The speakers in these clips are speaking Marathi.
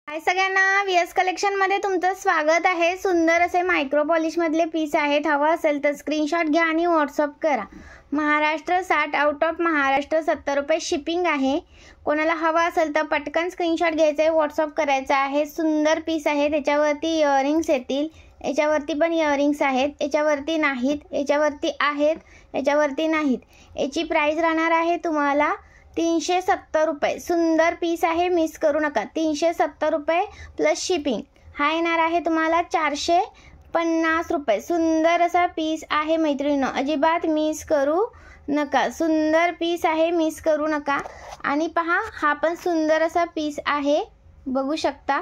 हाय सगळ्यांना, व्हीएस कलेक्शनमध्ये तुमचं स्वागत आहे। सुंदर असे मायक्रो पॉलिशमधले पीस आहेत। हवा असेल तर स्क्रीनशॉट घ्या आणि व्हॉट्सअप करा। महाराष्ट्र 60 आउट ऑफ महाराष्ट्र 70 रुपये शिपिंग आहे। कोणाला हवा असेल तर पटकन स्क्रीनशॉट घ्यायचा आहे, व्हॉट्सअप करायचा आहे। सुंदर पीस आहे। त्याच्यावरती इयरिंग्स येतील, याच्यावरती पण इयरिंग्स आहेत, याच्यावरती नाहीत, याच्यावरती आहेत, याच्यावरती नाहीत। याची प्राइस राहणार आहे तुम्हाला 370 रुपये। सुंदर पीस आहे, मिस करू नका। 370 रुपये प्लस शिपिंग। हा येणार आहे तुम्हाला 450 रुपये। सुंदर असा पीस आहे मैत्रिणींनो, अजिबात मिस करू नका। सुंदर पीस आहे, मिस करू नका। आणि पहा, हा पण सुंदर असा पीस आहे, बघू शकता।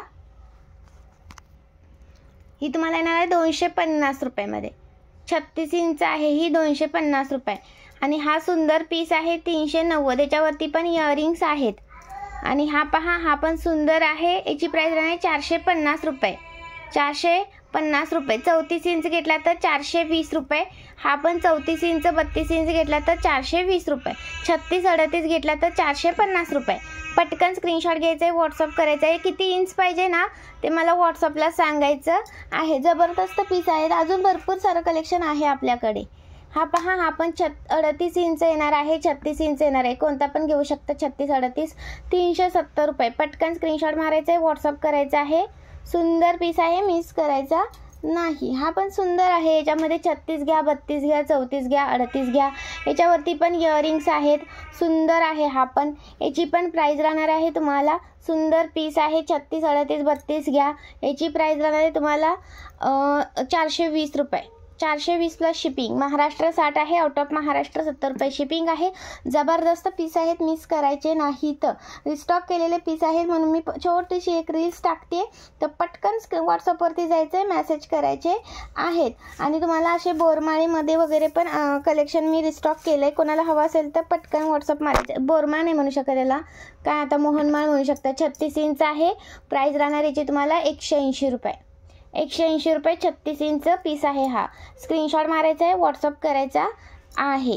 ही तुम्हाला येणार आहे 250 रुपयामध्ये। 36 इंच आहे ही, 250 रुपये। आणि हा सुंदर पीस आहे 390। याच्यावरती पण इयरिंग्स आहेत। आणि हा पहा, हा पण सुंदर आहे। याची प्राइस आहे 450 रुपये। 450 रुपये। 34 इंच घेतला तर 420 रुपये। हा पण 34 इंच 32 इंच घेतला तर 420 रुपये। 36-38 घेतला तर 450 रुपये। पटकन स्क्रीनशॉट घ्यायचा आहे, व्हॉट्सअप करायचा आहे। किती इंच पाहिजे ना ते मला व्हॉट्सअपला सांगायचं आहे। जबरदस्त पीस आहेत, अजून भरपूर सारं कलेक्शन आहे आपल्याकडे। हा पहा, हा पण 38 इंच येणार आहे, 36 इंच येणार आहे। कोणता पण घेऊ शकता। 36-38 370 रुपये। पटकन स्क्रीनशॉट मारायचा आहे, व्हॉट्सअप करायचा आहे। सुंदर पीस आहे, मिस करायचा नाही। हा पण सुंदर आहे। याच्यामध्ये 36 घ्या, 32 घ्या, 34 घ्या, 38 घ्या। याच्यावरती पण इयरिंग्स आहेत। सुंदर आहे हा पण। याची पण प्राइस राहणार आहे तुम्हाला, सुंदर पीस आहे। 36, 38, 32 घ्या। याची प्राइस राहणार आहे तुम्हाला 420 रुपये। 420 प्लस शिपिंग। महाराष्ट्र 60 आहे, आउट ऑफ महाराष्ट्र 70 रुपये शिपिंग आहे। जबरदस्त पीस आहेत, मिस करायचे नाहीत। रिस्टॉक केलेले पीस आहेत म्हणून मी छोटीशी एक रील्स टाकते, तर पटकन व्हॉट्सअपवरती जायचं आहे, मेसेज करायचे आहेत। आणि तुम्हाला असे बोरमाळीमध्ये वगैरे पण कलेक्शन मी रिस्टॉक केलं आहे। कोणाला हवं असेल तर पटकन व्हॉट्सअप मारायचं। बोरमाळ नाही म्हणू शकत याला, काय आता मोहनमाळ म्हणू शकता। 36 इंच आहे, प्राइस राहणार याची तुम्हाला 180 रुपये। 180 रुपये 36 इंच पीस आहे हा। स्क्रीनशॉट मारायचा आहे, व्हॉट्सअप करायचा आहे।